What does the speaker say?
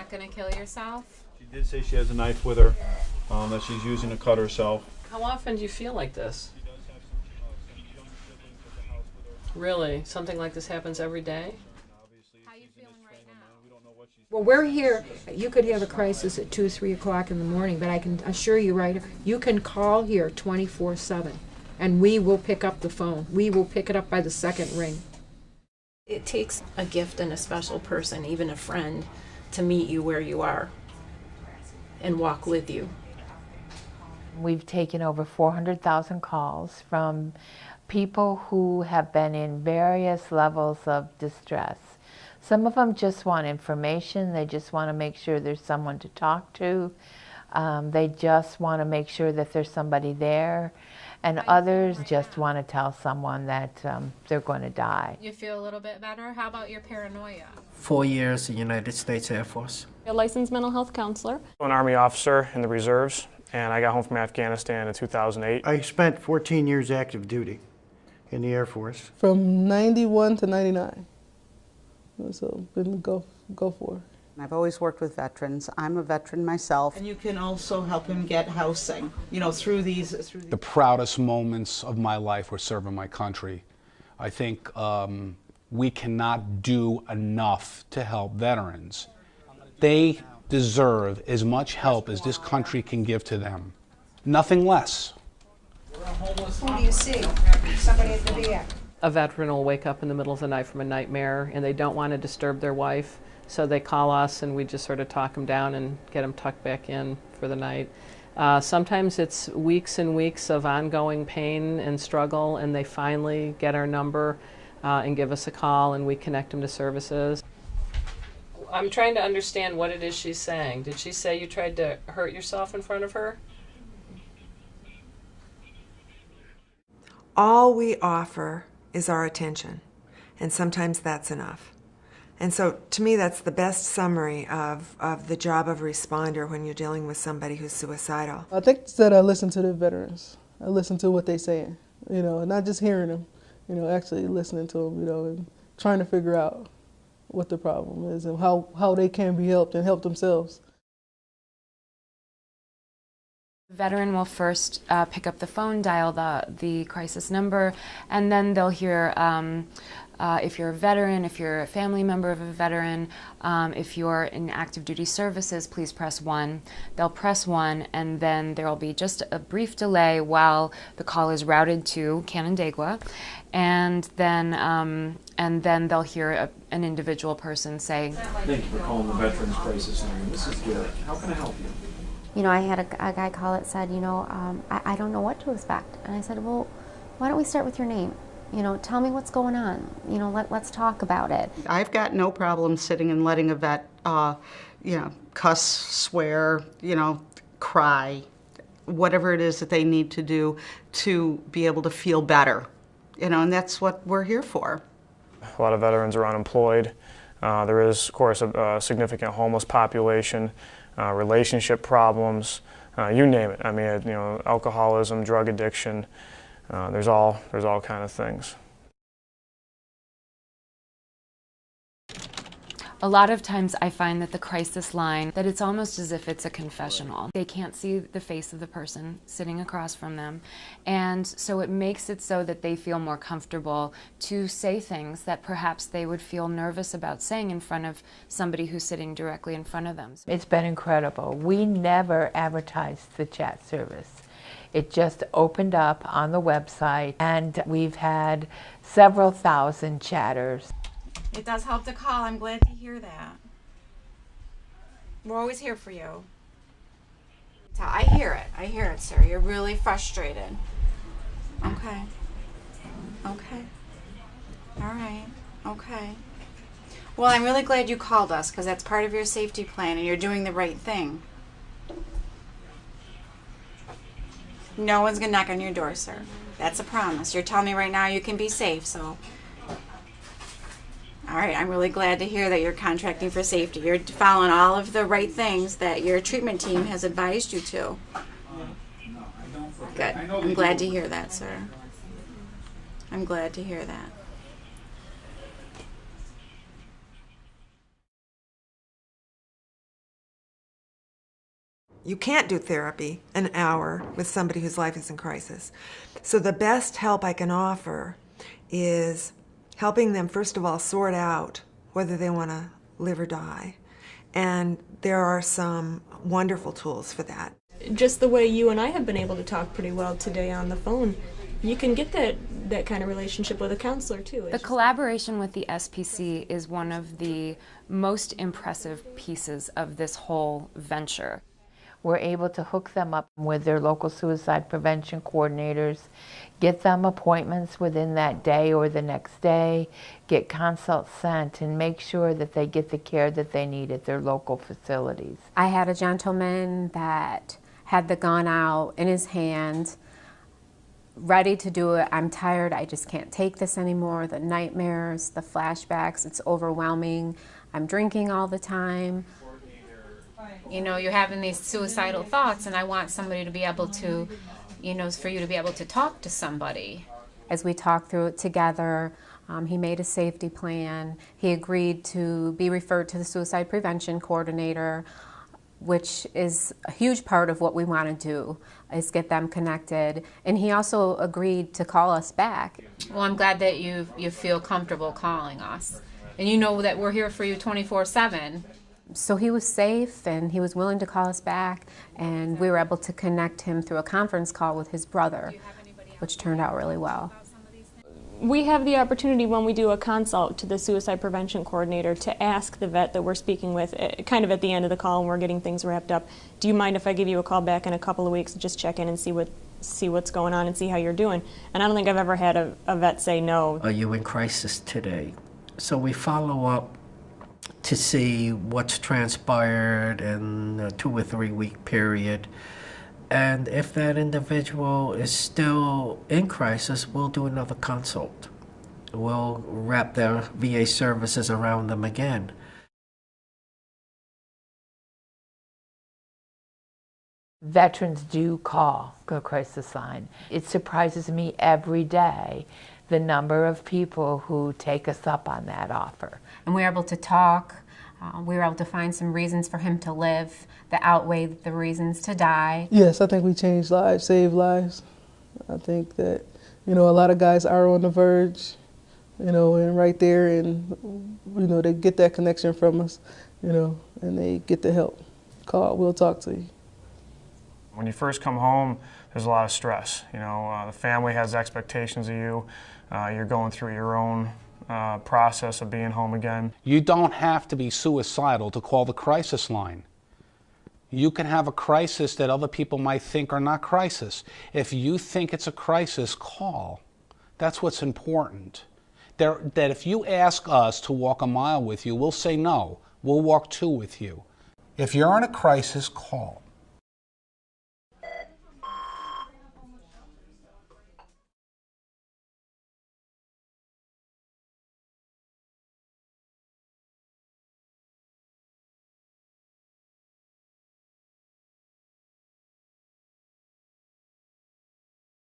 not going to kill yourself? She did say she has a knife with her that she's using to cut herself. How often do you feel like this? She does have some young siblings at the house with her. Really? Something like this happens every day? How are you feeling right now? We don't know what she's. Well, we're here. You could have a crisis at 2, 3 o'clock in the morning, but I can assure you, right, you can call here 24/7, and we will pick up the phone. We will pick it up by the second ring. It takes a gift and a special person, even a friend, to meet you where you are and walk with you. We've taken over 400,000 calls from people who have been in various levels of distress. Some of them just want information. They just want to make sure there's someone to talk to. They just want to make sure that there's somebody there. And others just want to tell someone that they're going to die. You feel a little bit better? How about your paranoia? 4 years in the United States Air Force. A licensed mental health counselor. I'm an Army officer in the reserves, and I got home from Afghanistan in 2008. I spent 14 years active duty in the Air Force. From 91 to 99. So, been go for. I've always worked with veterans. I'm a veteran myself. And you can also help him get housing, you know, through these. The proudest moments of my life were serving my country. I think we cannot do enough to help veterans. They deserve as much help as this country can give to them. Nothing less. Who do you see? Somebody at the VA. A veteran will wake up in the middle of the night from a nightmare and they don't want to disturb their wife, so they call us and we just sort of talk them down and get them tucked back in for the night. Sometimes it's weeks and weeks of ongoing pain and struggle, and they finally get our number and give us a call, and we connect them to services. I'm trying to understand what it is she's saying. Did she say you tried to hurt yourself in front of her? All we offer is our attention, and sometimes that's enough. And so to me that's the best summary of the job of a responder when you're dealing with somebody who's suicidal. I think that I listen to the veterans. I listen to what they're saying, you know, not just hearing them, you know, actually listening to them, you know, and trying to figure out what the problem is and how they can be helped and help themselves. The veteran will first pick up the phone, dial the crisis number, and then they'll hear if you're a veteran, if you're a family member of a veteran, if you're in active duty services, please press 1. They'll press 1, and then there will be just a brief delay while the call is routed to Canandaigua, and then they'll hear an individual person say, "Thank you for calling the Veterans Crisis Line. This is Garrett. How can I help you?" You know, I had a guy call that said, you know, I don't know what to expect. And I said, well, why don't we start with your name? You know, tell me what's going on. You know, let's talk about it. I've got no problem sitting and letting a vet, you know, cuss, swear, you know, cry, whatever it is that they need to do to be able to feel better. You know, and that's what we're here for. A lot of veterans are unemployed. There is, of course, a significant homeless population. Relationship problems, you name it. I mean, you know, alcoholism, drug addiction. There's all kind of things. a lot of times I find that the crisis line, that it's almost as if it's a confessional. They can't see the face of the person sitting across from them, and so it makes it so that they feel more comfortable to say things that perhaps they would feel nervous about saying in front of somebody who's sitting directly in front of them. It's been incredible. We never advertised the chat service. It just opened up on the website, and we've had several thousand chatters. It does help to call. I'm glad to hear that. We're always here for you. I hear it, sir. You're really frustrated. Okay. Okay. All right. Okay. Well, I'm really glad you called us, because that's part of your safety plan, and you're doing the right thing. No one's going to knock on your door, sir. That's a promise. You're telling me right now you can be safe, so... All right, I'm really glad to hear that you're contracting for safety. You're following all of the right things that your treatment team has advised you to. Good. I'm glad to hear that, sir. I'm glad to hear that. You can't do therapy an hour with somebody whose life is in crisis. So the best help I can offer is helping them, first of all, sort out whether they want to live or die. And there are some wonderful tools for that. Just the way you and I have been able to talk pretty well today on the phone, you can get that kind of relationship with a counselor too. The collaboration with the SPC is one of the most impressive pieces of this whole venture. We're able to hook them up with their local suicide prevention coordinators, get them appointments within that day or the next day, get consults sent, and make sure that they get the care that they need at their local facilities. I had a gentleman that had the gun out in his hand, ready to do it. I'm tired, I just can't take this anymore. The nightmares, the flashbacks, it's overwhelming. I'm drinking all the time. You know, you're having these suicidal thoughts, and I want somebody to be able to, you know, for you to be able to talk to somebody. As we talked through it together, he made a safety plan. He agreed to be referred to the suicide prevention coordinator, which is a huge part of what we want to do, is get them connected. And he also agreed to call us back. Well, I'm glad that you feel comfortable calling us. And you know that we're here for you 24/7. So he was safe, and he was willing to call us back, and we were able to connect him through a conference call with his brother, which turned out really well. We have the opportunity when we do a consult to the suicide prevention coordinator to ask the vet that we're speaking with, kind of at the end of the call when we're getting things wrapped up, do you mind if I give you a call back in a couple of weeks to just check in and see what's going on and see how you're doing? And I don't think I've ever had a vet say no. Are you in crisis today? So we follow up to see what's transpired in a 2 or 3 week period. And if that individual is still in crisis, we'll do another consult. We'll wrap their VA services around them again. Veterans do call the crisis line. It surprises me every day the number of people who take us up on that offer. And we were able to talk. We were able to find some reasons for him to live that outweighed the reasons to die. Yes, I think we changed lives, saved lives. I think that, you know, a lot of guys are on the verge, you know, and right there, and, you know, they get that connection from us, you know, and they get the help. Call, we'll talk to you. When you first come home, there's a lot of stress. You know, the family has expectations of you. You're going through your own process of being home again. You don't have to be suicidal to call the crisis line. You can have a crisis that other people might think are not crisis. If you think it's a crisis, call. That's what's important. That if you ask us to walk a mile with you, we'll say no. We'll walk 2 with you. If you're in a crisis, call.